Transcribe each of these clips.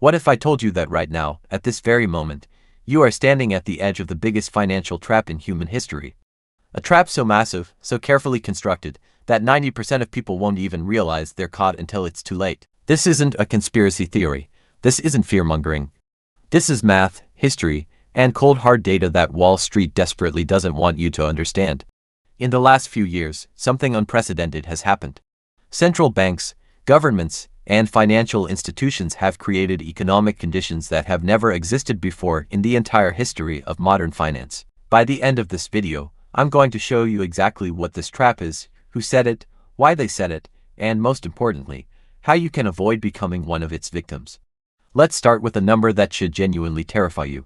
What if I told you that right now, at this very moment, you are standing at the edge of the biggest financial trap in human history? A trap so massive, so carefully constructed, that 90% of people won't even realize they're caught until it's too late. This isn't a conspiracy theory. This isn't fear-mongering. This is math, history, and cold hard data that Wall Street desperately doesn't want you to understand. In the last few years, something unprecedented has happened. Central banks, governments, and financial institutions have created economic conditions that have never existed before in the entire history of modern finance. By the end of this video, I'm going to show you exactly what this trap is, who said it, why they said it, and most importantly, how you can avoid becoming one of its victims. Let's start with a number that should genuinely terrify you.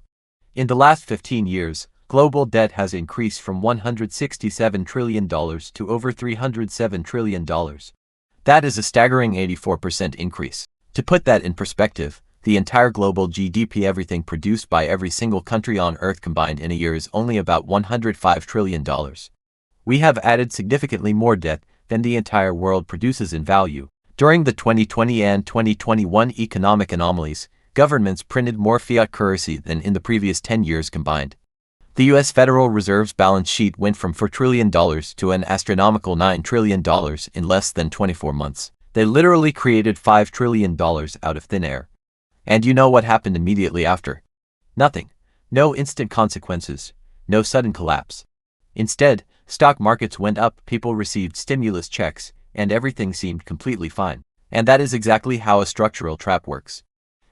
In the last 15 years, global debt has increased from $167 trillion to over $307 trillion. That is a staggering 84% increase. To put that in perspective, the entire global GDP, everything produced by every single country on Earth combined in a year, is only about $105 trillion. We have added significantly more debt than the entire world produces in value. During the 2020 and 2021 economic anomalies, governments printed more fiat currency than in the previous 10 years combined. The U.S. Federal Reserve's balance sheet went from $4 trillion to an astronomical $9 trillion in less than 24 months. They literally created $5 trillion out of thin air. And you know what happened immediately after? Nothing. No instant consequences. No sudden collapse. Instead, stock markets went up, people received stimulus checks, and everything seemed completely fine. And that is exactly how a structural trap works.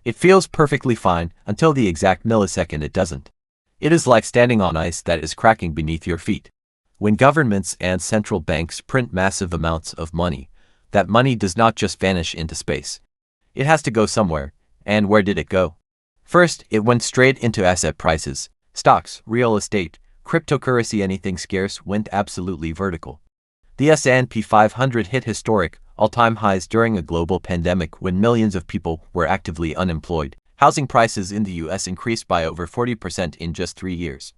It feels perfectly fine until the exact millisecond it doesn't. It is like standing on ice that is cracking beneath your feet. When governments and central banks print massive amounts of money, that money does not just vanish into space. It has to go somewhere, and where did it go? First, it went straight into asset prices. Stocks, real estate, cryptocurrency, anything scarce went absolutely vertical. The S&P 500 hit historic, all-time highs during a global pandemic when millions of people were actively unemployed. Housing prices in the U.S. increased by over 40% in just 3 years.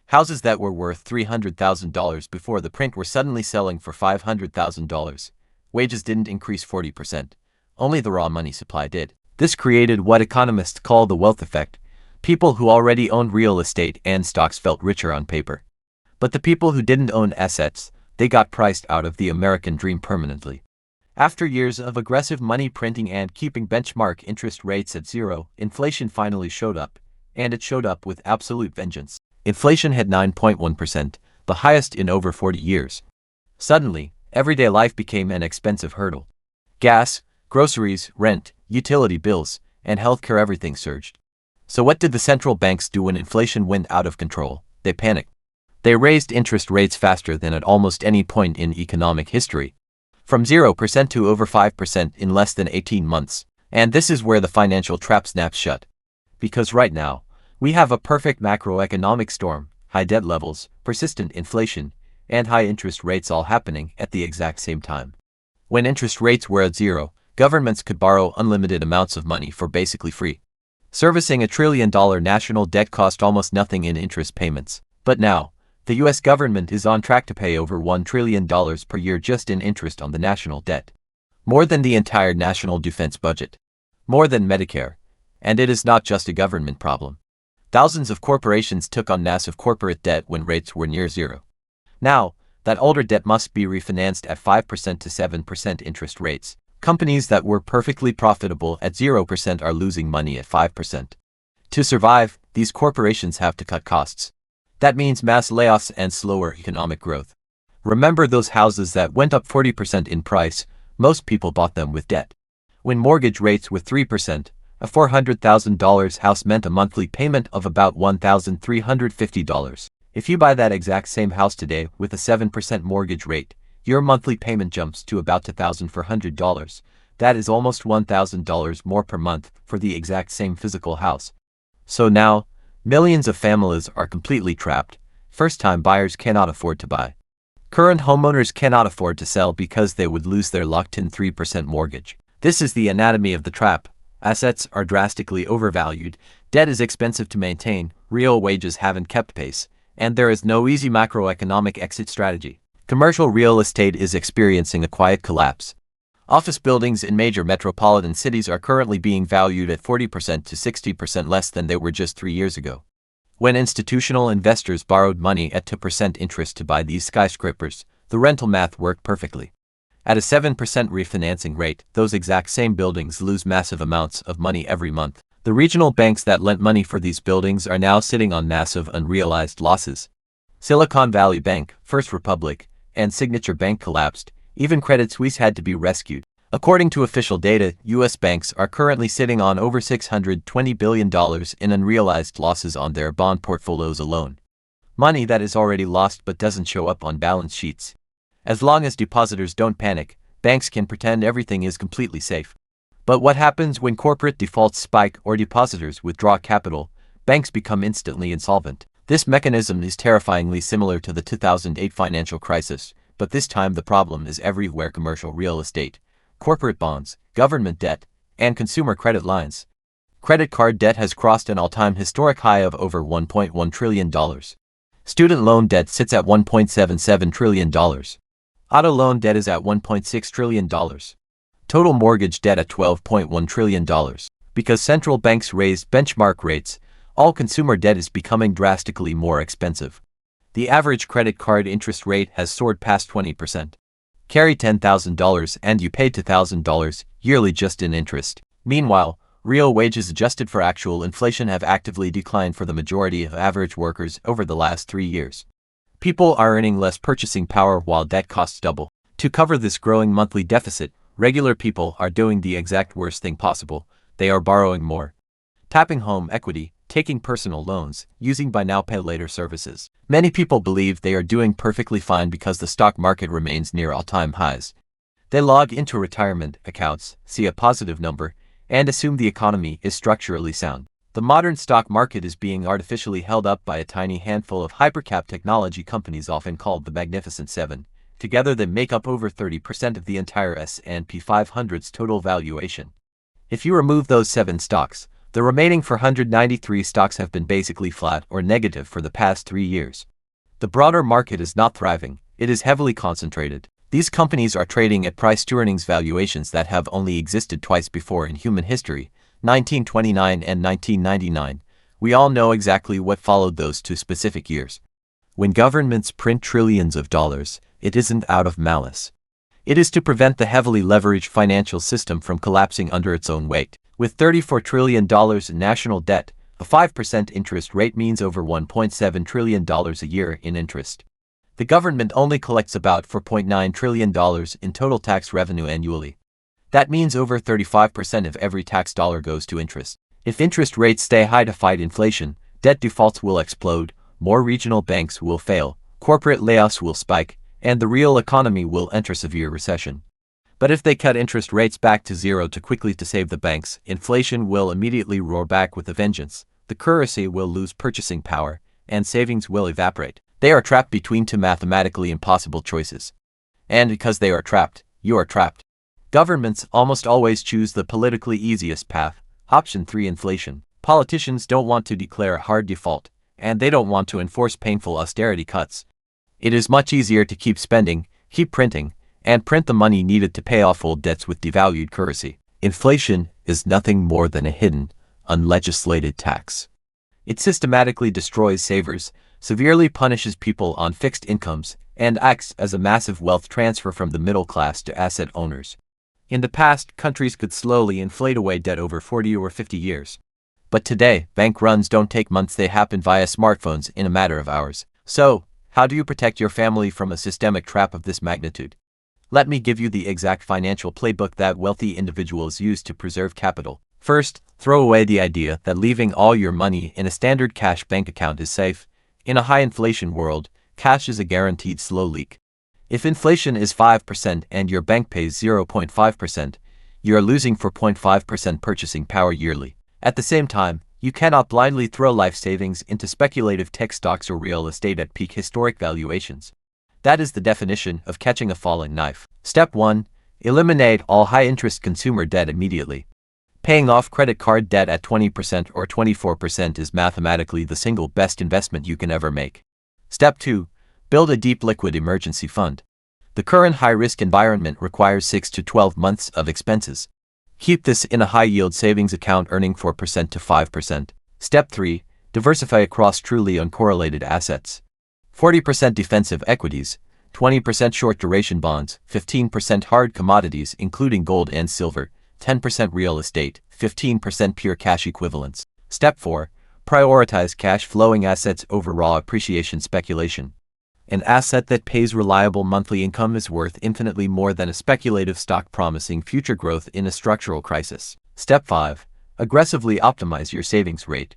Houses that were worth $300,000 before the print were suddenly selling for $500,000. Wages didn't increase 40%. Only the raw money supply did. This created what economists call the wealth effect. People who already owned real estate and stocks felt richer on paper. But the people who didn't own assets, they got priced out of the American dream permanently. After years of aggressive money printing and keeping benchmark interest rates at zero, inflation finally showed up, and it showed up with absolute vengeance. Inflation hit 9.1%, the highest in over 40 years. Suddenly, everyday life became an expensive hurdle. Gas, groceries, rent, utility bills, and healthcare, everything surged. So what did the central banks do when inflation went out of control? They panicked. They raised interest rates faster than at almost any point in economic history. From 0% to over 5% in less than 18 months. And this is where the financial trap snaps shut. Because right now, we have a perfect macroeconomic storm, high debt levels, persistent inflation, and high interest rates all happening at the exact same time. When interest rates were at zero, governments could borrow unlimited amounts of money for basically free. Servicing a $1 trillion national debt cost almost nothing in interest payments. But now, the U.S. government is on track to pay over $1 trillion per year just in interest on the national debt. More than the entire national defense budget. More than Medicare. And it is not just a government problem. Thousands of corporations took on massive corporate debt when rates were near zero. Now, that older debt must be refinanced at 5% to 7% interest rates. Companies that were perfectly profitable at 0% are losing money at 5%. To survive, these corporations have to cut costs. That means mass layoffs and slower economic growth. Remember those houses that went up 40% in price? Most people bought them with debt. When mortgage rates were 3%, a $400,000 house meant a monthly payment of about $1,350. If you buy that exact same house today with a 7% mortgage rate, your monthly payment jumps to about $2,400. That is almost $1,000 more per month for the exact same physical house. So now, millions of families are completely trapped. First-time buyers cannot afford to buy. Current homeowners cannot afford to sell because they would lose their locked-in 3% mortgage. This is the anatomy of the trap. Assets are drastically overvalued, debt is expensive to maintain, real wages haven't kept pace, and there is no easy macroeconomic exit strategy. Commercial real estate is experiencing a quiet collapse. Office buildings in major metropolitan cities are currently being valued at 40% to 60% less than they were just 3 years ago. When institutional investors borrowed money at 2% interest to buy these skyscrapers, the rental math worked perfectly. At a 7% refinancing rate, those exact same buildings lose massive amounts of money every month. The regional banks that lent money for these buildings are now sitting on massive unrealized losses. Silicon Valley Bank, First Republic, and Signature Bank collapsed. Even Credit Suisse had to be rescued. According to official data, U.S. banks are currently sitting on over $620 billion in unrealized losses on their bond portfolios alone. Money that is already lost but doesn't show up on balance sheets. As long as depositors don't panic, banks can pretend everything is completely safe. But what happens when corporate defaults spike or depositors withdraw capital? Banks become instantly insolvent. This mechanism is terrifyingly similar to the 2008 financial crisis, but this time the problem is everywhere: commercial real estate, corporate bonds, government debt, and consumer credit lines. Credit card debt has crossed an all-time historic high of over $1.1 trillion. Student loan debt sits at $1.77 trillion. Auto loan debt is at $1.6 trillion. Total mortgage debt at $12.1 trillion. Because central banks raised benchmark rates, all consumer debt is becoming drastically more expensive. The average credit card interest rate has soared past 20%. Carry $10,000 and you pay $2,000 yearly just in interest. Meanwhile, real wages adjusted for actual inflation have actively declined for the majority of average workers over the last 3 years. People are earning less purchasing power while debt costs double. To cover this growing monthly deficit, regular people are doing the exact worst thing possible: they are borrowing more. Tapping home equity, taking personal loans, using buy now pay later services. Many people believe they are doing perfectly fine because the stock market remains near all-time highs. They log into retirement accounts, see a positive number, and assume the economy is structurally sound. The modern stock market is being artificially held up by a tiny handful of hypercap technology companies, often called the Magnificent Seven. Together they make up over 30% of the entire S&P 500's total valuation. If you remove those 7 stocks, the remaining 493 stocks have been basically flat or negative for the past 3 years. The broader market is not thriving, it is heavily concentrated. These companies are trading at price-to-earnings valuations that have only existed twice before in human history, 1929 and 1999. We all know exactly what followed those 2 specific years. When governments print trillions of dollars, it isn't out of malice. It is to prevent the heavily leveraged financial system from collapsing under its own weight. With $34 trillion in national debt, a 5% interest rate means over $1.7 trillion a year in interest. The government only collects about $4.9 trillion in total tax revenue annually. That means over 35% of every tax dollar goes to interest. If interest rates stay high to fight inflation, debt defaults will explode, more regional banks will fail, corporate layoffs will spike, and the real economy will enter severe recession. But if they cut interest rates back to zero too quickly to save the banks, inflation will immediately roar back with a vengeance. The currency will lose purchasing power, and savings will evaporate. They are trapped between 2 mathematically impossible choices. And because they are trapped, you are trapped. Governments almost always choose the politically easiest path. Option 3: inflation. Politicians don't want to declare a hard default, and they don't want to enforce painful austerity cuts. It is much easier to keep spending, keep printing, and print the money needed to pay off old debts with devalued currency. Inflation is nothing more than a hidden, unlegislated tax. It systematically destroys savers, severely punishes people on fixed incomes, and acts as a massive wealth transfer from the middle class to asset owners. In the past, countries could slowly inflate away debt over 40 or 50 years. But today, bank runs don't take months, they happen via smartphones in a matter of hours. So, how do you protect your family from a systemic trap of this magnitude? Let me give you the exact financial playbook that wealthy individuals use to preserve capital. First, throw away the idea that leaving all your money in a standard cash bank account is safe. In a high-inflation world, cash is a guaranteed slow leak. If inflation is 5% and your bank pays 0.5%, you are losing 4.5% purchasing power yearly. At the same time, you cannot blindly throw life savings into speculative tech stocks or real estate at peak historic valuations. That is the definition of catching a falling knife. Step 1. Eliminate all high-interest consumer debt immediately. Paying off credit card debt at 20% or 24% is mathematically the single best investment you can ever make. Step 2. Build a deep liquid emergency fund. The current high-risk environment requires 6 to 12 months of expenses. Keep this in a high-yield savings account earning 4% to 5%. Step 3. Diversify across truly uncorrelated assets. 40% defensive equities, 20% short-duration bonds, 15% hard commodities including gold and silver, 10% real estate, 15% pure cash equivalents. Step 4. Prioritize cash-flowing assets over raw appreciation speculation. An asset that pays reliable monthly income is worth infinitely more than a speculative stock promising future growth in a structural crisis. Step 5. Aggressively optimize your savings rate.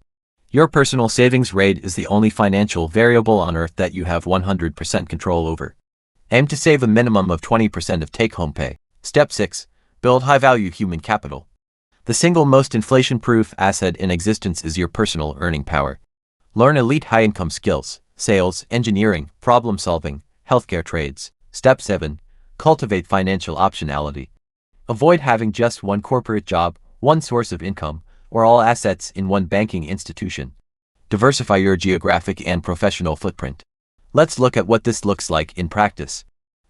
Your personal savings rate is the only financial variable on earth that you have 100% control over. Aim to save a minimum of 20% of take-home pay. Step 6. Build high-value human capital. The single most inflation-proof asset in existence is your personal earning power. Learn elite high-income skills: sales, engineering, problem-solving, healthcare trades. Step 7. Cultivate financial optionality. Avoid having just one corporate job, one source of income, or all assets in one banking institution. Diversify your geographic and professional footprint. Let's look at what this looks like in practice.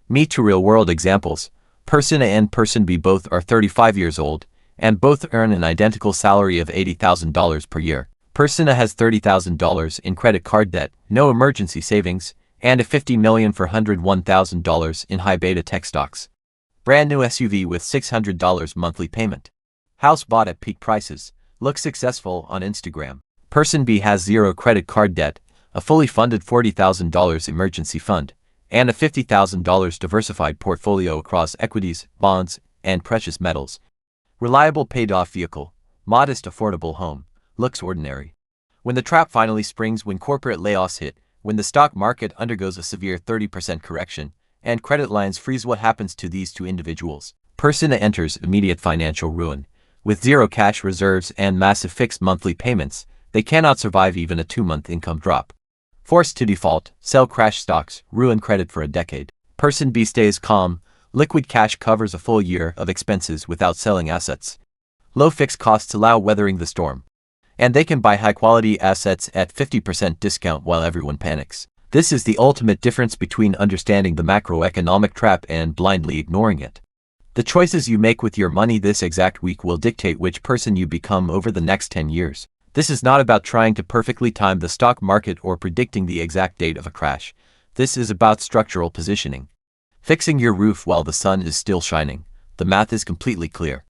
Meet two real-world examples. Person A and Person B both are 35 years old, and both earn an identical salary of $80,000 per year. Person A has $30,000 in credit card debt, no emergency savings, and a $50 million for $101,000 in high-beta tech stocks. Brand new SUV with $600 monthly payment. House bought at peak prices. Looks successful on Instagram. Person B has zero credit card debt, a fully funded $40,000 emergency fund, and a $50,000 diversified portfolio across equities, bonds, and precious metals. Reliable paid-off vehicle. Modest affordable home. Looks ordinary. When the trap finally springs, when corporate layoffs hit, when the stock market undergoes a severe 30% correction, and credit lines freeze, what happens to these two individuals? Person A enters immediate financial ruin. With zero cash reserves and massive fixed monthly payments, they cannot survive even a 2-month income drop. Forced to default, sell crash stocks, ruin credit for a decade. Person B stays calm. Liquid cash covers a full year of expenses without selling assets. Low fixed costs allow weathering the storm. And they can buy high-quality assets at 50% discount while everyone panics. This is the ultimate difference between understanding the macroeconomic trap and blindly ignoring it. The choices you make with your money this exact week will dictate which person you become over the next 10 years. This is not about trying to perfectly time the stock market or predicting the exact date of a crash. This is about structural positioning. Fixing your roof while the sun is still shining. The math is completely clear.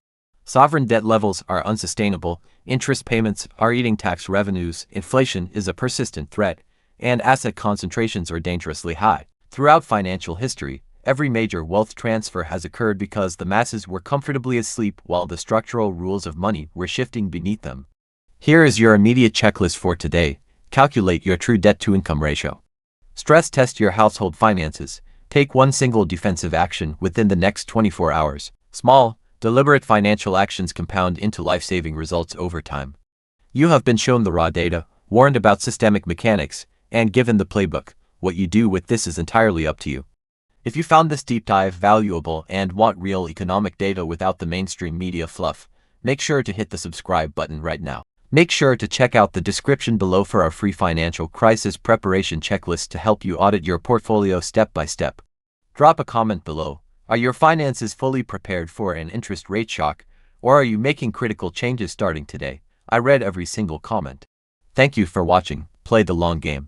Sovereign debt levels are unsustainable, interest payments are eating tax revenues, inflation is a persistent threat, and asset concentrations are dangerously high. Throughout financial history, every major wealth transfer has occurred because the masses were comfortably asleep while the structural rules of money were shifting beneath them. Here is your immediate checklist for today. Calculate your true debt-to-income ratio. Stress test your household finances. Take one single defensive action within the next 24 hours. Small, deliberate financial actions compound into life-saving results over time. You have been shown the raw data, warned about systemic mechanics, and given the playbook. What you do with this is entirely up to you. If you found this deep dive valuable and want real economic data without the mainstream media fluff, make sure to hit the subscribe button right now. Make sure to check out the description below for our free financial crisis preparation checklist to help you audit your portfolio step by step. Drop a comment below. Are your finances fully prepared for an interest rate shock, or are you making critical changes starting today? I read every single comment. Thank you for watching. Play the long game.